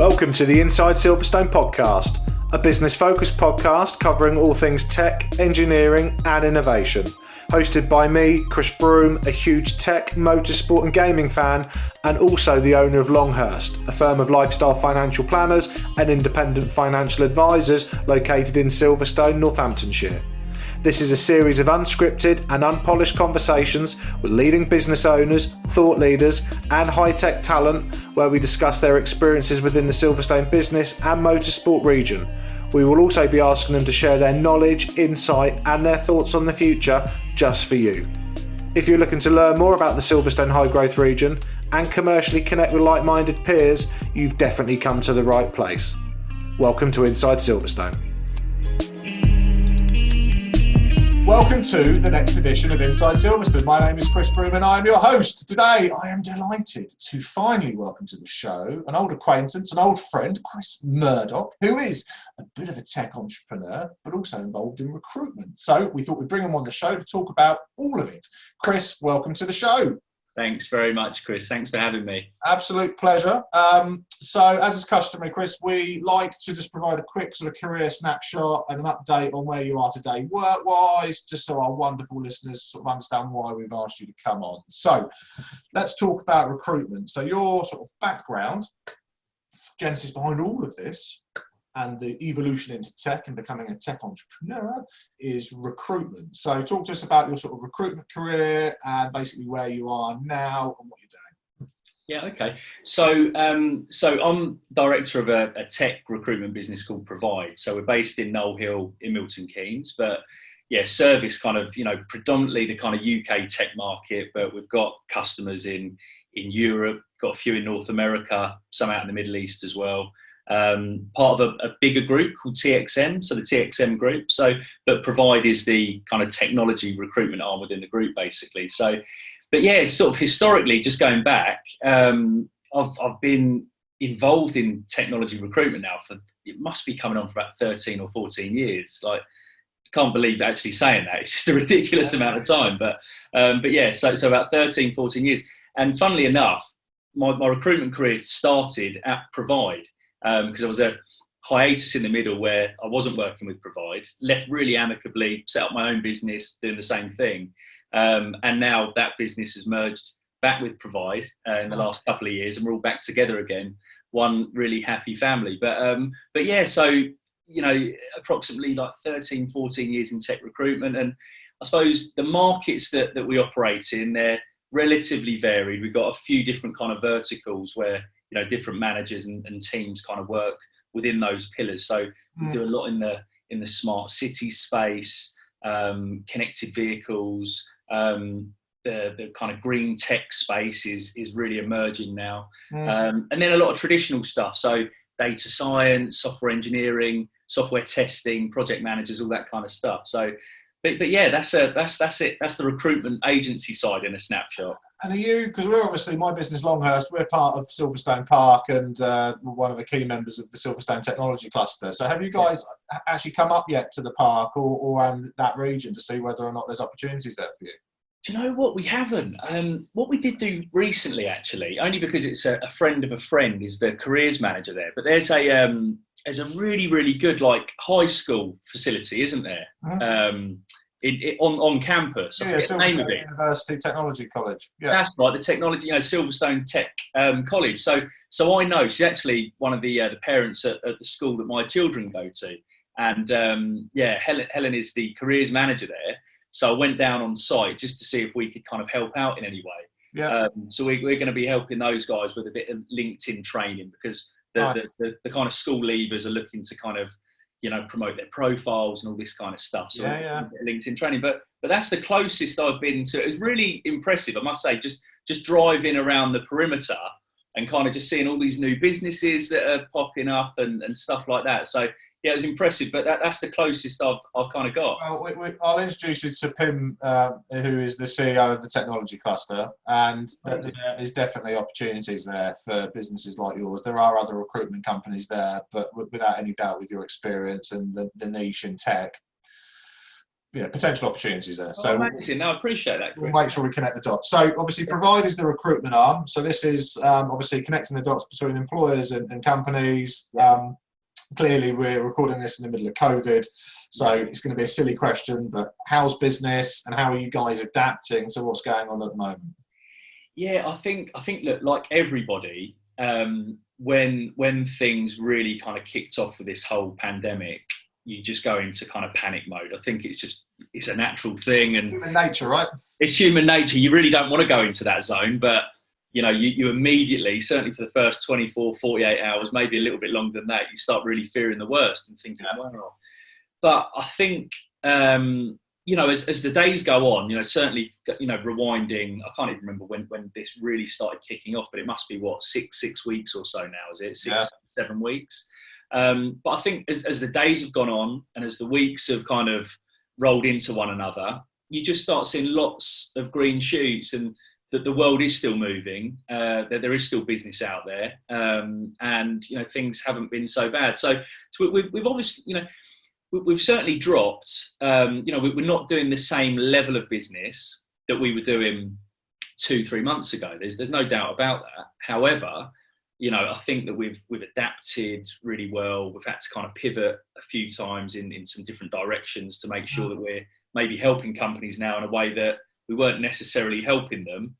Welcome to the Inside Silverstone podcast, a business-focused podcast covering all things tech, engineering and innovation. Hosted by me, Chris Broome, a huge tech, motorsport and gaming fan, and also the owner of Longhurst, a firm of lifestyle financial planners and independent financial advisors located in Silverstone, Northamptonshire. This is a series of unscripted and unpolished conversations with leading business owners, thought leaders and high-tech talent where we discuss their experiences within the Silverstone business and motorsport region. We will also be asking them to share their knowledge, insight and their thoughts on the future just for you. If you're looking to learn more about the Silverstone high growth region and commercially connect with like-minded peers, you've definitely come to the right place. Welcome to Inside Silverstone. Welcome to the next edition of Inside Silverstone. My name is Chris Broome and I am your host. Today I am delighted to finally welcome to the show an old acquaintance, an old friend, Chris Murdoch, who is a bit of a tech entrepreneur, but also involved in recruitment. So we thought we'd bring him on the show to talk about all of it. Chris, welcome to the show. Thanks very much, Chris. Thanks for having me. Absolute pleasure. So as is customary, Chris, we like to just provide a quick sort of career snapshot and an update on where you are today work-wise, just so our wonderful listeners sort of understand why we've asked you to come on. So let's talk about recruitment. So your sort of background, genesis behind all of this, and the evolution into tech and becoming a tech entrepreneur is recruitment. So talk to us about your sort of recruitment career and basically where you are now and what you're doing. Yeah, okay. So I'm director of a tech recruitment business called Provide. So we're based in Knoll Hill in Milton Keynes, but yeah, service kind of, predominantly the kind of UK tech market, but we've got customers in Europe, got a few in North America, some out in the Middle East as well. Part of a bigger group called TXM, so the TXM group. But Provide is the kind of technology recruitment arm within the group, basically. So, but yeah, sort of historically, just going back, I've been involved in technology recruitment now it must be coming on for about 13 or 14 years. Like, I can't believe actually saying that. It's just a ridiculous amount of time. But yeah, so about 13, 14 years. And funnily enough, my recruitment career started at Provide. Because I was a hiatus in the middle where I wasn't working with Provide, left really amicably, set up my own business, doing the same thing. And now that business has merged back with Provide in the last couple of years, and we're all back together again, one really happy family. But yeah, so, approximately like 13, 14 years in tech recruitment. And I suppose the markets that we operate in, they're relatively varied. We've got a few different kind of verticals where different managers and teams kind of work within those pillars. So we do a lot in the smart city space, connected vehicles, the kind of green tech space is really emerging now. And then a lot of traditional stuff. So data science, software engineering, software testing, project managers, all that kind of stuff. So But yeah, that's it. That's the recruitment agency side in a snapshot. And are you, because we're obviously, my business Longhurst, we're part of Silverstone Park and one of the key members of the Silverstone Technology Cluster. So have you guys actually come up yet to the park or around that region to see whether or not there's opportunities there for you? Do you know what? We haven't. What we did do recently, actually, only because it's a friend of a friend, is the careers manager there. But there's a really, really good high school facility, isn't there? On campus. I forget the name of it. University Technology College. Yeah, that's right. The technology, Silverstone Tech College. So I know she's actually one of the parents at the school that my children go to, and Helen is the careers manager there. So I went down on site just to see if we could kind of help out in any way. Yeah. So we're going to be helping those guys with a bit of LinkedIn training because the kind of school leavers are looking to kind of, promote their profiles and all this kind of stuff. So LinkedIn training, but that's the closest I've been to. It was really impressive, I must say, just driving around the perimeter and kind of just seeing all these new businesses that are popping up and stuff like that. So yeah, it was impressive, but that's the closest I've kind of got. Well, I'll introduce you to Pim, who is the CEO of the Technology Cluster, and there is definitely opportunities there for businesses like yours. There are other recruitment companies there, but without any doubt, with your experience and the niche in tech, potential opportunities there. So amazing. No, I appreciate that, Chris. We'll make sure we connect the dots. So obviously Provide is the recruitment arm. So this is obviously connecting the dots between employers and companies. Clearly we're recording this in the middle of COVID, so it's going to be a silly question, but how's business and how are you guys adapting to what's going on at the moment? Yeah, I think look, like everybody, when things really kind of kicked off with this whole pandemic, you just go into kind of panic mode. I think it's a natural thing, and human nature, right? It's human nature. You really don't want to go into that zone, but you immediately, certainly for the first 24, 48 hours, maybe a little bit longer than that, you start really fearing the worst and thinking, wow. But I think, as the days go on, certainly, rewinding, I can't even remember when this really started kicking off, but it must be six weeks or so now, is it? 7 weeks. But I think as the days have gone on and as the weeks have kind of rolled into one another, you just start seeing lots of green shoots, and that the world is still moving, that there is still business out there, and things haven't been so bad. So we've obviously, we've certainly dropped. We're not doing the same level of business that we were doing 2-3 months ago. There's no doubt about that. However, I think that we've adapted really well. We've had to kind of pivot a few times in some different directions to make sure that we're maybe helping companies now in a way that we weren't necessarily helping them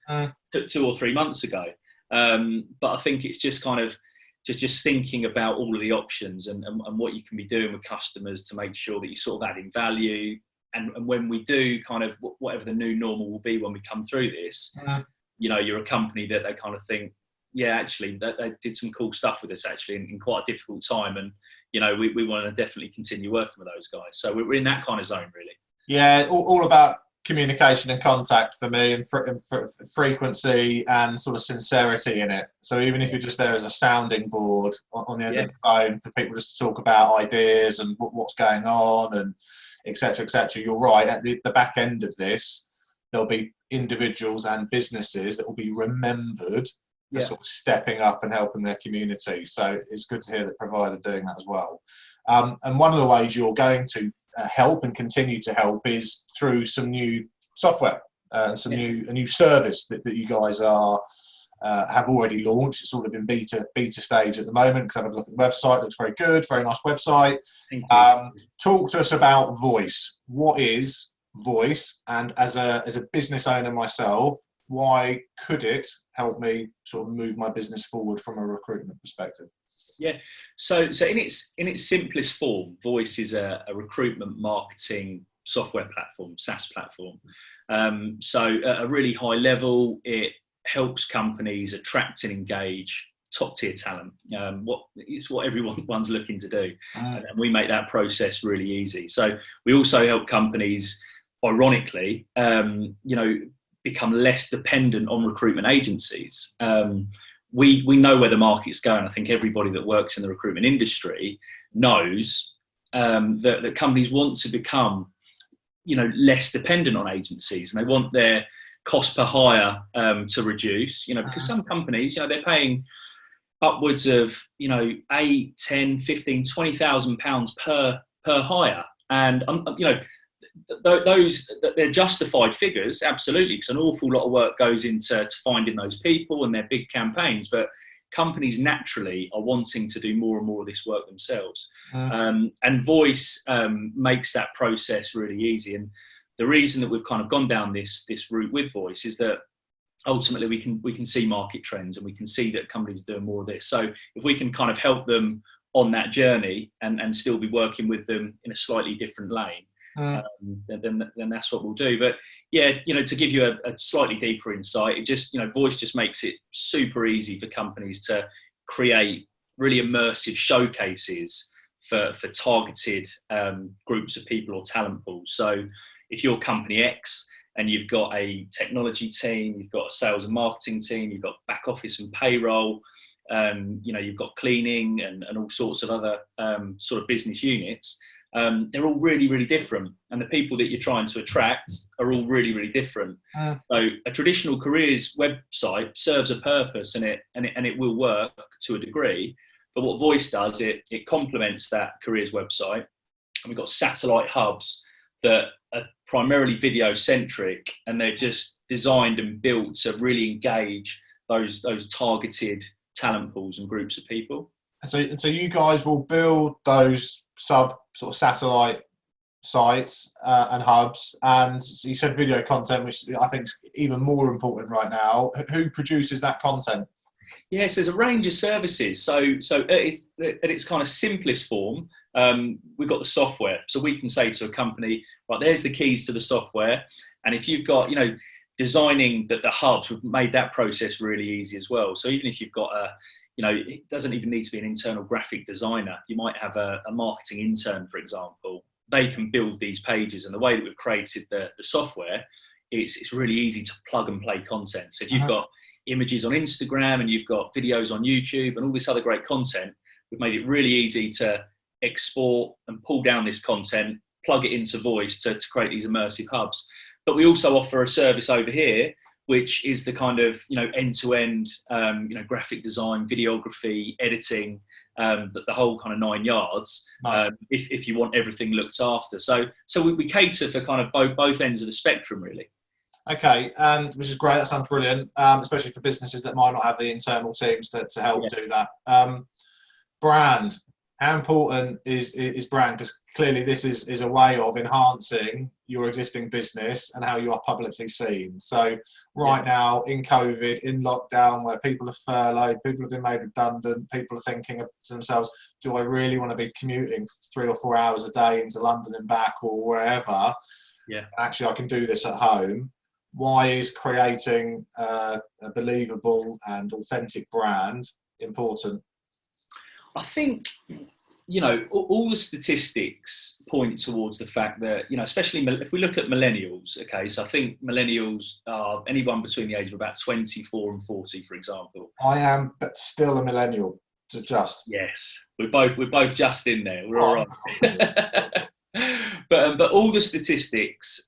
2 or 3 months ago. But I think it's just kind of just thinking about all of the options and what you can be doing with customers to make sure that you're sort of adding value. And when we do kind of whatever the new normal will be when we come through this, you're a company that they kind of think, yeah, actually, they did some cool stuff with us actually in quite a difficult time. And, we want to definitely continue working with those guys. So we're in that kind of zone, really. Yeah, all about communication and contact for me, and frequency and sort of sincerity in it. So even if you're just there as a sounding board on the end of the phone for people just to talk about ideas and what's going on and et cetera, you're right. At the back end of this, there'll be individuals and businesses that will be remembered for sort of stepping up and helping their community. So it's good to hear that Provide are doing that as well. And one of the ways you're going to help and continue to help is through some new software, a new service that you guys have already launched. It's sort of in beta stage at the moment, because I've had a look at the website. It looks very good, very nice website. Talk to us about Voyse. What is Voyse? And as a business owner myself, why could it help me sort of move my business forward from a recruitment perspective? Yeah, so in its simplest form, Voyse is a recruitment marketing software platform, SaaS platform. So at a really high level, it helps companies attract and engage top tier talent. It's what everyone's looking to do, and we make that process really easy. So we also help companies, ironically, become less dependent on recruitment agencies. We know where the market's going. I think everybody that works in the recruitment industry knows that companies want to become, less dependent on agencies, and they want their cost per hire to reduce. Because some companies, they're paying upwards of 8, 10, 15, 20,000 pounds per hire, and those, they're justified figures, absolutely, because an awful lot of work goes into finding those people and their big campaigns, but companies naturally are wanting to do more and more of this work themselves. And Voyse makes that process really easy. And the reason that we've kind of gone down this route with Voyse is that ultimately we can see market trends, and we can see that companies are doing more of this. So if we can kind of help them on that journey and still be working with them in a slightly different lane, then that's what we'll do. But to give you a slightly deeper insight, it just Voyse just makes it super easy for companies to create really immersive showcases for targeted groups of people or talent pools. So if you're company X and you've got a technology team, you've got a sales and marketing team, you've got back office and payroll, you've got cleaning and all sorts of other sort of business units. They're all really, really different, and the people that you're trying to attract are all really, really different. So a traditional careers website serves a purpose, and it will work to a degree. But what Voyse does, it complements that careers website, and we've got satellite hubs that are primarily video centric, and they're just designed and built to really engage those targeted talent pools and groups of people. And so you guys will build those sort of satellite sites and hubs, and you said video content, which I think is even more important right now. Who produces that content? Yes, there's a range of services. So at its kind of simplest form, we've got the software. So we can say to a company, right, there's the keys to the software. And if you've got, designing the hubs, we've made that process really easy as well. So even if you've got it doesn't even need to be an internal graphic designer. You might have a marketing intern, for example. They can build these pages. And the way that we've created the software, it's really easy to plug and play content. So if you've got images on Instagram and you've got videos on YouTube and all this other great content, we've made it really easy to export and pull down this content, plug it into Voyse to create these immersive hubs. But we also offer a service over here, which is the kind of, end-to-end, graphic design, videography, editing, the whole kind of 9 yards, Nice. if you want everything looked after. So we cater for kind of both ends of the spectrum, really. Okay, and which is great. That sounds brilliant, especially for businesses that might not have the internal teams to help do that. Brand. How important is brand? Because clearly this is a way of enhancing your existing business and how you are publicly seen. So now in COVID, in lockdown, where people are furloughed, people have been made redundant, people are thinking to themselves, do I really want to be commuting 3 or 4 hours a day into London and back or wherever? Yeah. Actually, I can do this at home. Why is creating a believable and authentic brand important? I think, all the statistics point towards the fact that, especially if we look at millennials, okay, so I think millennials are anyone between the age of about 24 and 40, for example. I am, but still a millennial, Yes, we're both just in there. We're all right. But all the statistics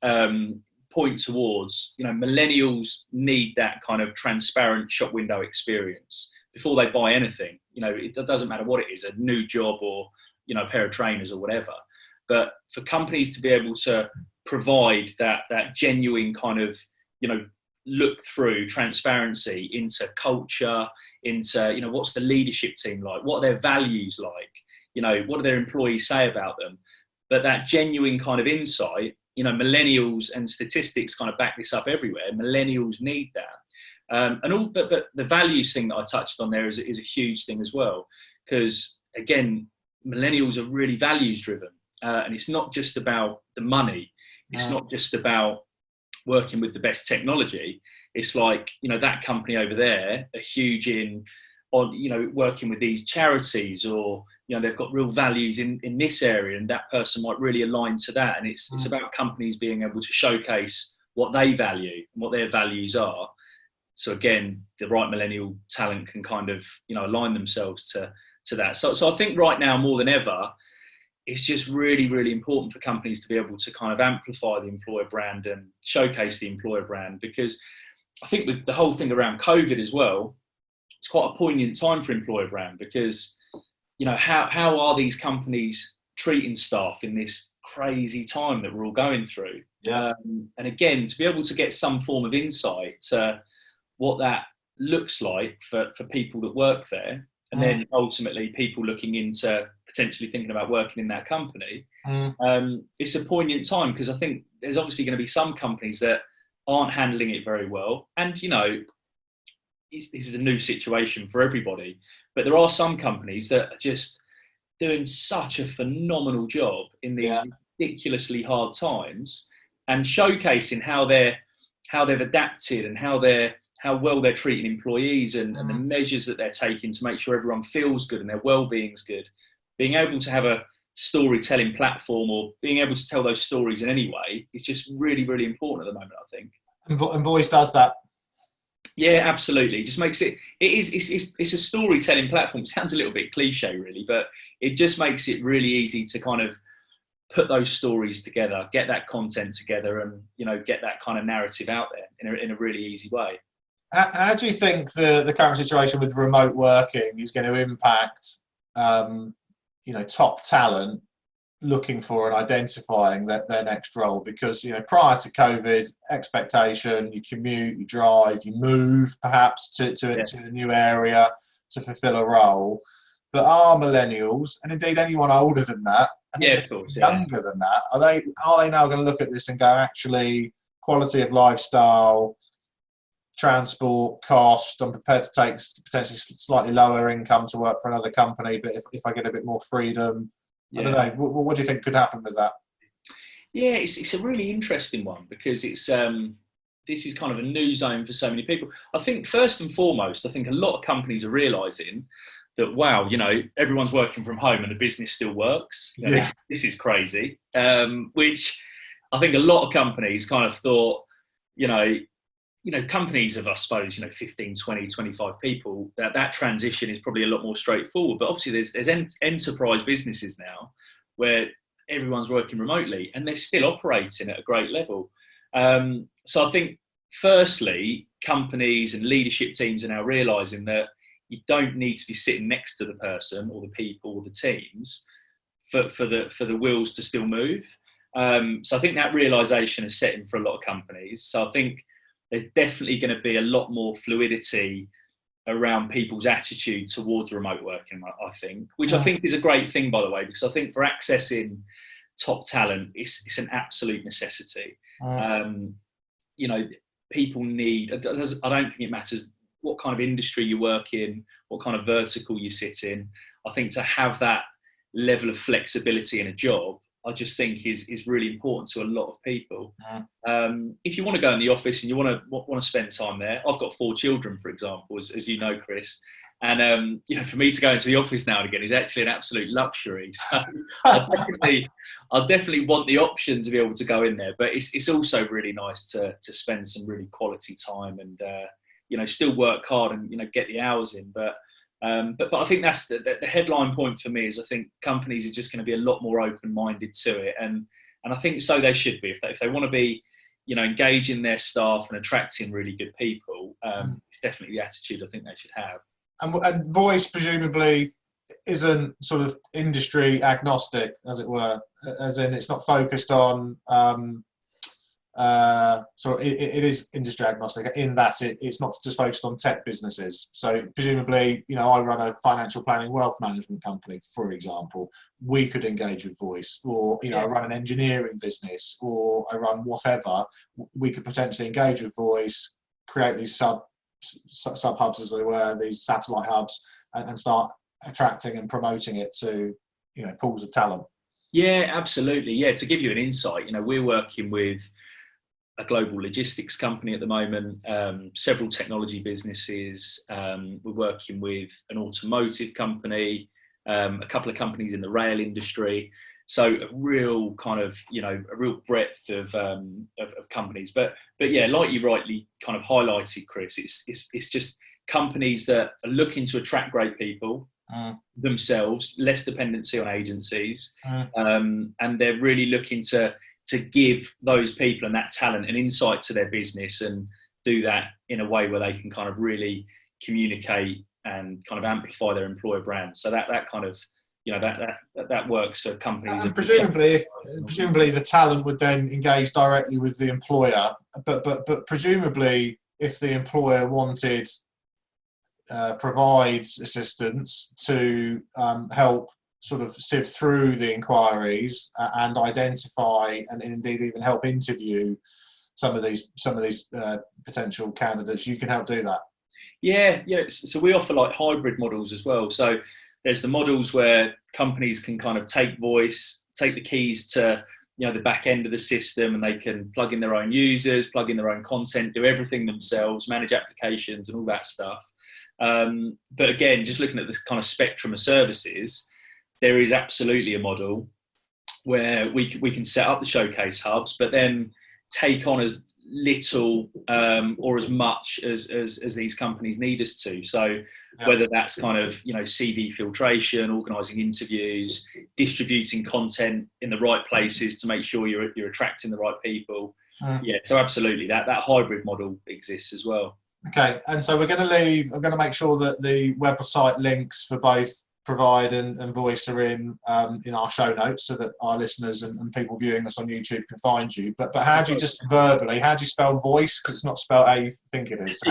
point towards, millennials need that kind of transparent shop window experience before they buy anything. It doesn't matter what it is, a new job or, a pair of trainers or whatever. But for companies to be able to provide that genuine kind of, look through transparency into culture, into, what's the leadership team like? What are their values like? What do their employees say about them? But that genuine kind of insight, millennials, and statistics kind of back this up everywhere, millennials need that. But the values thing that I touched on there is a huge thing as well, because again, millennials are really values driven, and it's not just about the money. It's not just about working with the best technology. It's like, that company over there are huge on working with these charities, or they've got real values in this area, and that person might really align to that. And it's about companies being able to showcase what they value and what their values are. So again, the right millennial talent can kind of, align themselves to that. So I think right now more than ever, it's just really, really important for companies to be able to kind of amplify the employer brand and showcase the employer brand, because I think with the whole thing around COVID as well, it's quite a poignant time for employer brand, because, how are these companies treating staff in this crazy time that we're all going through? Yeah. And again, to be able to get some form of insight to what that looks like for people that work there, and then ultimately people looking into potentially thinking about working in that company, it's a poignant time, because I think there's obviously going to be some companies that aren't handling it very well, and this is a new situation for everybody, but there are some companies that are just doing such a phenomenal job in these ridiculously hard times, and showcasing how they've adapted and how well they're treating employees, and the measures that they're taking to make sure everyone feels good and their well-being's good. Being able to have a storytelling platform, or being able to tell those stories in any way, is just really, really important at the moment, I think. And Voyse does that. Yeah, absolutely. It just makes it's a storytelling platform. It sounds a little bit cliche, really, but it just makes it really easy to kind of put those stories together, get that content together, and get that kind of narrative out there in a really easy way. How do you think the current situation with remote working is going to impact, top talent looking for and identifying their next role? Because, you know, prior to COVID, expectation, you commute, you drive, you move perhaps to a new area to fulfill a role. But are millennials, and indeed anyone older than that, and of course, younger than that, are they now going to look at this and go, actually, quality of lifestyle, transport cost, I'm prepared to take potentially slightly lower income to work for another company, but if I get a bit more freedom, I don't know. What do you think could happen with that? Yeah, it's a really interesting one, because it's this is kind of a new zone for so many people. I think first and foremost, I think a lot of companies are realising that, wow, you know, everyone's working from home and the business still works. You know, this is crazy. Which I think a lot of companies kind of thought, you know, companies of, I suppose, 15, 20, 25 people, that transition is probably a lot more straightforward. But obviously there's enterprise businesses now where everyone's working remotely and they're still operating at a great level. So I think, firstly, companies and leadership teams are now realising that you don't need to be sitting next to the person or the people or the teams for the wheels to still move. So I think that realisation is setting for a lot of companies. So I think there's definitely going to be a lot more fluidity around people's attitude towards remote working, I think, which I think is a great thing, by the way, because I think for accessing top talent, it's an absolute necessity. People need, I don't think it matters what kind of industry you work in, what kind of vertical you sit in. I think to have that level of flexibility in a job, I just think is really important to a lot of people. If you want to go in the office and you want to spend time there, I've got 4 children, for example, as you know, Chris, and for me to go into the office now and again is actually an absolute luxury. So I definitely want the option to be able to go in there, but it's also really nice to spend some really quality time and still work hard and get the hours in, but I think that's the headline point for me is I think companies are just going to be a lot more open-minded to it, and I think so they should be if they want to be engaging their staff and attracting really good people. It's definitely the attitude I think they should have. And Voyse presumably isn't sort of industry agnostic, as it were, as in it's not focused on so it is industry agnostic in that it's not just focused on tech businesses. So presumably, I run a financial planning wealth management company, for example. We could engage with Voyse, or I run an engineering business, or I run whatever. We could potentially engage with Voyse, create these sub hubs, as they were, these satellite hubs, and start attracting and promoting it to pools of talent. Yeah, absolutely. Yeah, to give you an insight, we're working with a global logistics company at the moment, several technology businesses. We're working with an automotive company, a couple of companies in the rail industry. So a real kind of, a real breadth of companies. But yeah, like you rightly kind of highlighted, Chris, it's just companies that are looking to attract great people themselves, less dependency on agencies, and they're really looking to give those people and that talent an insight to their business and do that in a way where they can kind of really communicate and kind of amplify their employer brand. So that kind of, that works for companies. And presumably the talent would then engage directly with the employer, but presumably if the employer wanted provides assistance to help sort of sift through the inquiries and identify and indeed even help interview some of these potential candidates, you can help do that. Yeah. So we offer like hybrid models as well. So there's the models where companies can kind of take Voyse, take the keys to the back end of the system, and they can plug in their own users, plug in their own content, do everything themselves, manage applications and all that stuff. But again, just looking at this kind of spectrum of services, there is absolutely a model where we can set up the showcase hubs, but then take on as little or as much as these companies need us to. So whether that's kind of CV filtration, organising interviews, distributing content in the right places to make sure you're attracting the right people. So absolutely, that hybrid model exists as well. Okay, and so I'm going to make sure that the website links for both Provide and Voyse are in our show notes so that our listeners and people viewing us on YouTube can find you. But how do you just verbally, how do you spell Voyse? Because it's not spelled how you think it is.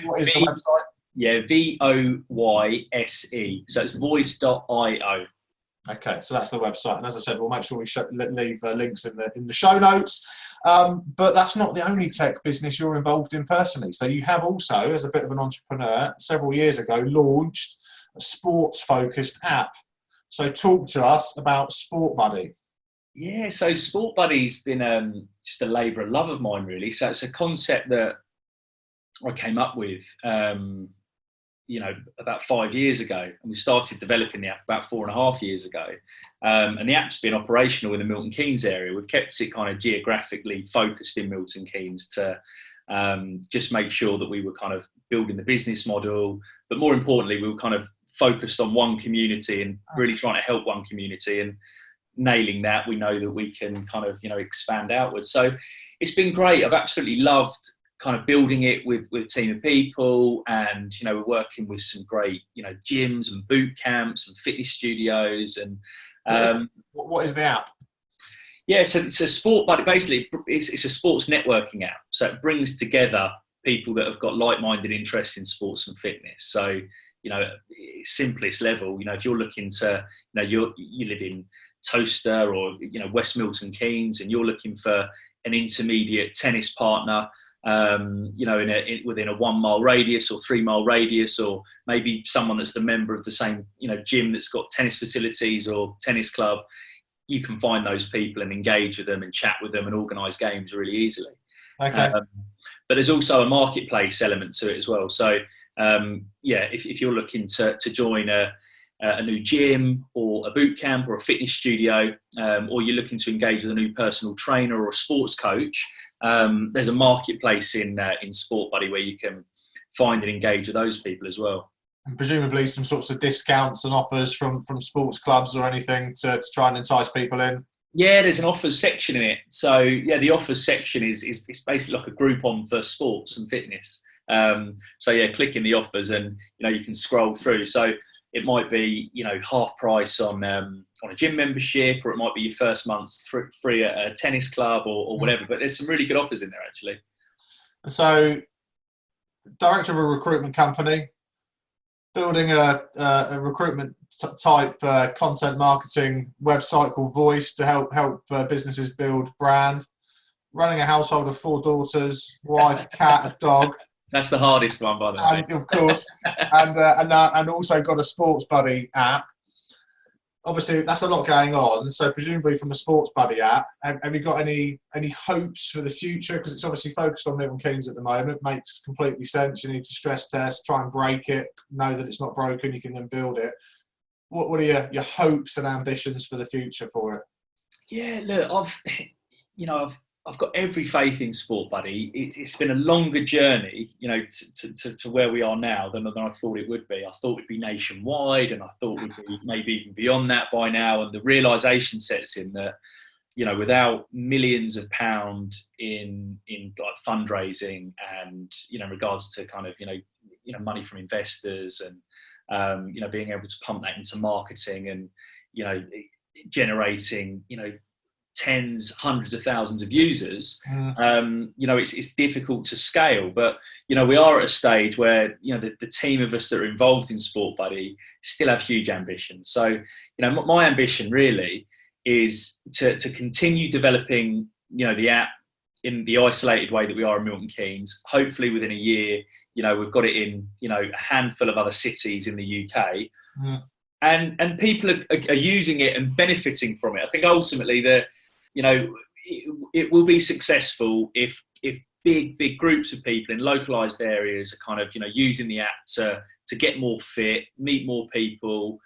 What is the website? Yeah, VOYSE. So it's voyse.io. Okay, so that's the website. And as I said, we'll make sure we leave links in the show notes. But that's not the only tech business you're involved in personally. So you have also, as a bit of an entrepreneur, several years ago, launched a sports-focused app. So talk to us about Sport Buddy. Yeah, so Sport Buddy's been just a labour of love of mine, really. So it's a concept that I came up with, about 5 years ago, and we started developing the app about 4.5 years ago. And the app's been operational in the Milton Keynes area. We've kept it kind of geographically focused in Milton Keynes to just make sure that we were kind of building the business model, but more importantly, we were kind of focused on one community and really trying to help one community, and nailing that, we know that we can kind of, expand outwards. So it's been great. I've absolutely loved kind of building it with a team of people, and, we're working with some great, gyms and boot camps and fitness studios. And what is the app? Yeah, so it's a Sport Buddy. Basically, it's a sports networking app. So it brings together people that have got like-minded interests in sports and fitness. So, simplest level, if you're looking to, you live in Toaster or, West Milton Keynes, and you're looking for an intermediate tennis partner, within a 1 mile radius or 3 mile radius, or maybe someone that's the member of the same, gym that's got tennis facilities or tennis club, you can find those people and engage with them and chat with them and organise games really easily. Okay. But there's also a marketplace element to it as well. So, if you're looking to join a new gym or a boot camp or a fitness studio, or you're looking to engage with a new personal trainer or a sports coach, there's a marketplace in Sport Buddy where you can find and engage with those people as well. And presumably some sorts of discounts and offers from sports clubs or anything to try and entice people in. Yeah, there's an offers section in it. So yeah, the offers section is basically like a Groupon for sports and fitness. Click in the offers and you can scroll through. So it might be half price on a gym membership, or it might be your first month's free at a tennis club or whatever. But there's some really good offers in there actually. So, director of a recruitment company, building a recruitment type content marketing website called Voyse to help businesses build brand. Running a household of 4 daughters, wife, cat, a dog. That's the hardest one, by the way. And of course, and also got a Sports Buddy app. Obviously, that's a lot going on. So presumably from a Sports Buddy app, have you got any hopes for the future? Because it's obviously focused on Milton Keynes at the moment. Makes completely sense. You need to stress test, try and break it, know that it's not broken. You can then build it. What are your hopes and ambitions for the future for it? Yeah, look, I've got every faith in Sport Buddy. It's been a longer journey, to where we are now than I thought it would be. I thought it'd be nationwide, and I thought we'd be maybe even beyond that by now. And the realisation sets in that, without millions of pounds in like fundraising and in regards to kind of money from investors and being able to pump that into marketing and generating tens, hundreds of thousands of users, it's difficult to scale. But we are at a stage where the team of us that are involved in Sport Buddy still have huge ambitions. So my ambition really is to continue developing the app in the isolated way that we are in Milton Keynes. Hopefully within a year we've got it in a handful of other cities in the UK. And people are using it and benefiting from it. I think ultimately it will be successful if big groups of people in localized areas are kind of using the app to get more fit, meet more people,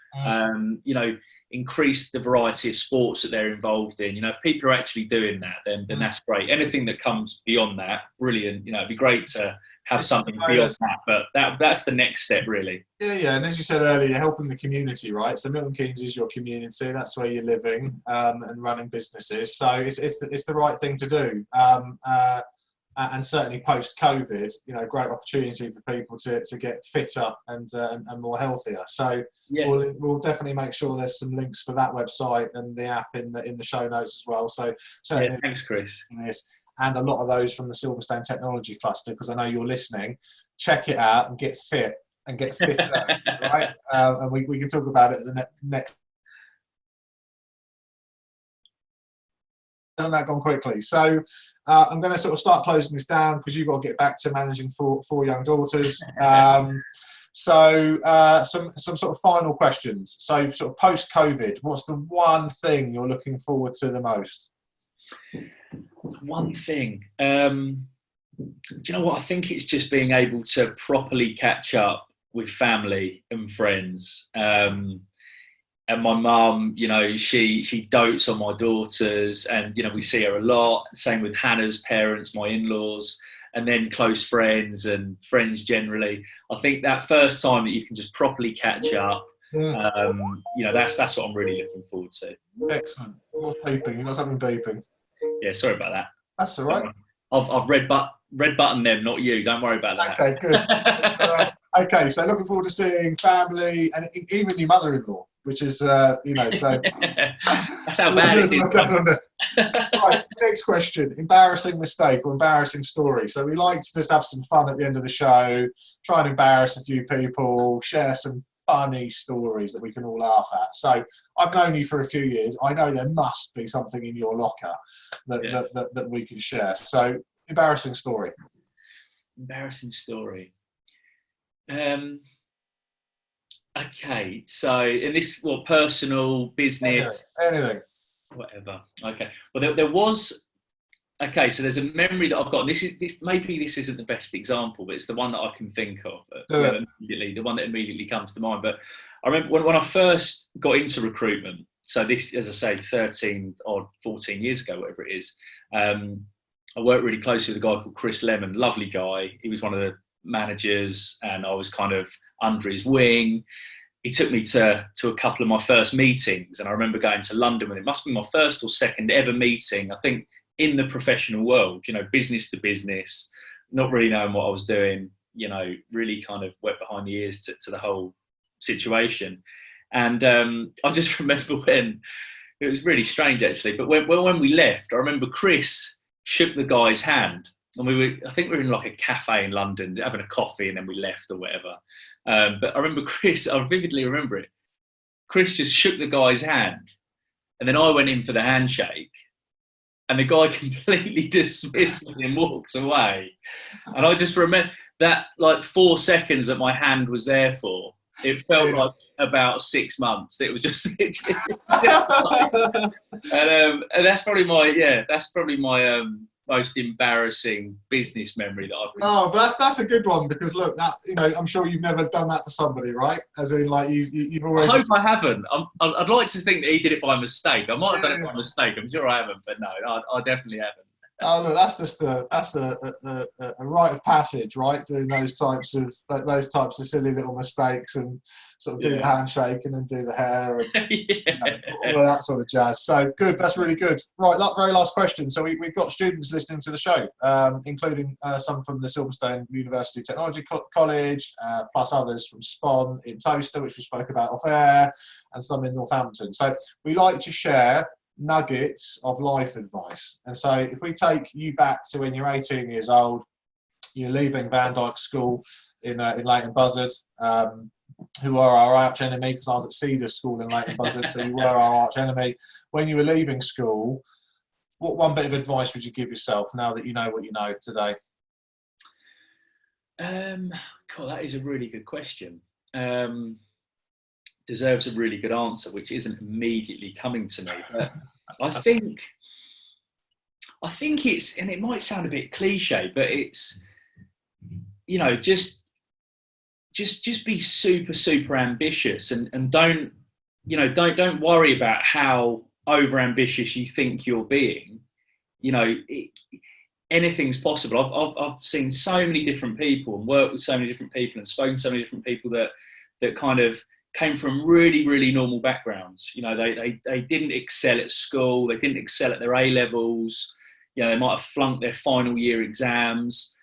increase the variety of sports that they're involved in. If people are actually doing that, then that's great. Anything that comes beyond that, brilliant. It'd be great to have something beyond that, but that's the next step really. Yeah, and as you said earlier, you're helping the community, right? So Milton Keynes is your community. That's where you're living and running businesses. So it's the right thing to do. and certainly post-COVID, great opportunity for people to get fitter and more healthier. So we'll definitely make sure there's some links for that website and the app in the show notes as well. So certainly, thanks, Chris. And a lot of those from the Silverstone Technology Cluster, because I know you're listening. Check it out and get fit and get fitter, right? And we can talk about it at the next. Hasn't that gone quickly? So I'm going to sort of start closing this down because you've got to get back to managing four young daughters. So some sort of final questions. So sort of post-COVID, what's the one thing you're looking forward to the most? One thing. Do you know what? I think it's just being able to properly catch up with family and friends. And my mum, she dotes on my daughters, and we see her a lot. Same with Hannah's parents, my in-laws, and then close friends and friends generally. I think that first time that you can just properly catch up, that's what I'm really looking forward to. Excellent. What's beeping? You got something beeping? Yeah, sorry about that. That's all right. I've red button them, not you. Don't worry about that. Okay, good. Okay, so looking forward to seeing family and even your mother-in-law, which is, so. That's how bad it is. Right, next question. Embarrassing mistake or embarrassing story. So we like to just have some fun at the end of the show, try and embarrass a few people, share some funny stories that we can all laugh at. So I've known you for a few years. I know there must be something in your locker that we can share. So embarrassing story. Embarrassing story. Okay, so in this, personal, business, anything, whatever. Okay, well, there was. Okay, so there's a memory that I've got. And this maybe this isn't the best example, but it's the one that I can think of immediately. The one that immediately comes to mind. But I remember when I first got into recruitment. So this, as I say, 13 or 14 years ago, whatever it is. I worked really closely with a guy called Chris Lemon, lovely guy. He was one of the managers, and I was kind of under his wing. He took me to a couple of my first meetings, and I remember going to London with him. It must be my first or second ever meeting, I think, in the professional world, business to business, not really knowing what I was doing, really kind of wet behind the ears to the whole situation. And I just remember when, it was really strange actually, but when we left, I remember Chris shook the guy's hand. And I think we were in like a cafe in London having a coffee, and then we left or whatever. But I remember Chris, I vividly remember it. Chris just shook the guy's hand, and then I went in for the handshake, and the guy completely dismissed me and walks away. And I just remember that, like, 4 seconds that my hand was there for, it felt like about 6 months. It was just, and that's probably my most embarrassing business memory that I've. Oh, but that's a good one, because look, that I'm sure you've never done that to somebody, right? As in, like, you've always. I hope I haven't. I'd like to think that he did it by mistake. I might have done it by mistake. I'm sure I haven't, but no, I definitely haven't. Oh, look, that's just a rite of passage, right? Doing those types of silly little mistakes, and sort of do the handshake and then do the hair and all of that sort of jazz. So good, that's really good. Right, very last question. So we've got students listening to the show, including some from the Silverstone University Technology College, plus others from Spon in Toaster, which we spoke about off air, and some in Northampton. So we like to share nuggets of life advice. And so if we take you back to when you're 18 years old, you're leaving Van Dyke School in Leighton Buzzard, who are our arch enemy, because I was at Cedar School in Leighton Buzzard, so you were our arch enemy. When you were leaving school, what one bit of advice would you give yourself now that you know what you know today? God, that is a really good question. Deserves a really good answer, which isn't immediately coming to me. But I think it's, and it might sound a bit cliche, but it's, just be super ambitious, and don't worry about how over ambitious you think you're being. Anything's possible. I've seen so many different people and worked with so many different people and spoken to so many different people that kind of came from really, really normal backgrounds. They didn't excel at school. They didn't excel at their A-levels. they might have flunked their final year exams.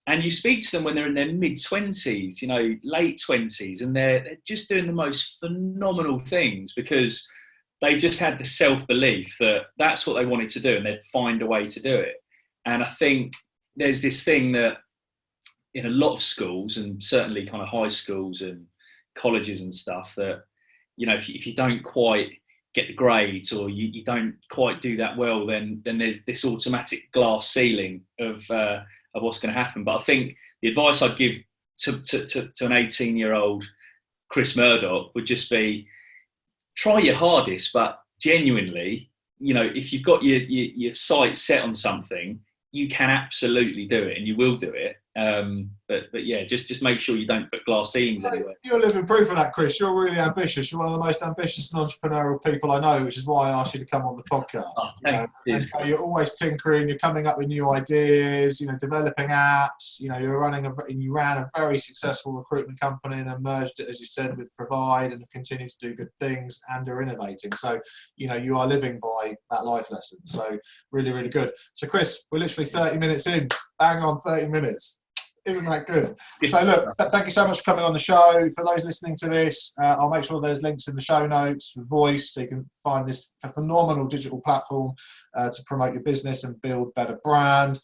And you speak to them when they're in their mid-20s, late 20s, and they're just doing the most phenomenal things because they just had the self-belief that that's what they wanted to do and they'd find a way to do it. And I think there's this thing that in a lot of schools, and certainly kind of high schools and colleges and stuff, that, if you don't quite get the grades or you don't quite do that well, then there's this automatic glass ceiling of what's going to happen. But I think the advice I'd give to an 18-year-old Chris Murdoch would just be, try your hardest, but genuinely, if you've got your sights set on something, you can absolutely do it and you will do it. But yeah, just make sure you don't put glass ceilings anywhere. You're living proof of that, Chris. You're really ambitious. You're one of the most ambitious and entrepreneurial people I know, which is why I asked you to come on the podcast. And so you're always tinkering. You're coming up with new ideas. Developing apps. You ran a very successful recruitment company and then merged it, as you said, with Provide, and have continued to do good things and are innovating. So you are living by that life lesson. So really, really good. So Chris, we're literally 30 minutes in. Bang on 30 minutes. Isn't that good? So look, thank you so much for coming on the show. For those listening to this, I'll make sure there's links in the show notes for Voyse, so you can find this phenomenal digital platform to promote your business and build better brand.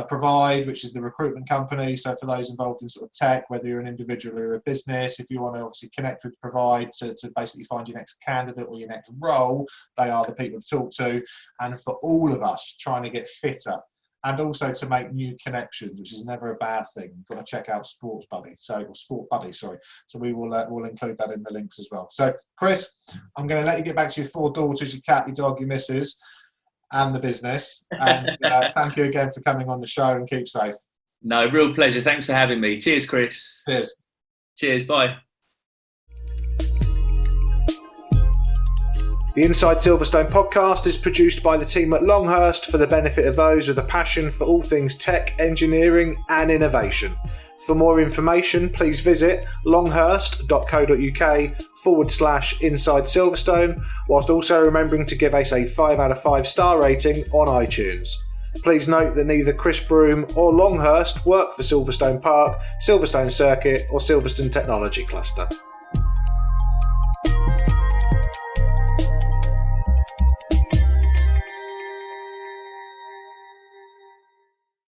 Provide, which is the recruitment company. So for those involved in sort of tech, whether you're an individual or a business, if you want to obviously connect with Provide to basically find your next candidate or your next role, they are the people to talk to. And for all of us trying to get fitter, and also to make new connections, which is never a bad thing. You've got to check out Sport Buddy. So we will we'll include that in the links as well. So Chris, I'm going to let you get back to your 4 daughters, your cat, your dog, your missus, and the business. And thank you again for coming on the show, and keep safe. No, real pleasure. Thanks for having me. Cheers, Chris. Cheers. Bye. The Inside Silverstone podcast is produced by the team at Longhurst for the benefit of those with a passion for all things tech, engineering and innovation. For more information, please visit longhurst.co.uk/Inside Silverstone, whilst also remembering to give us a 5 out of 5 star rating on iTunes. Please note that neither Chris Broome or Longhurst work for Silverstone Park, Silverstone Circuit or Silverstone Technology Cluster.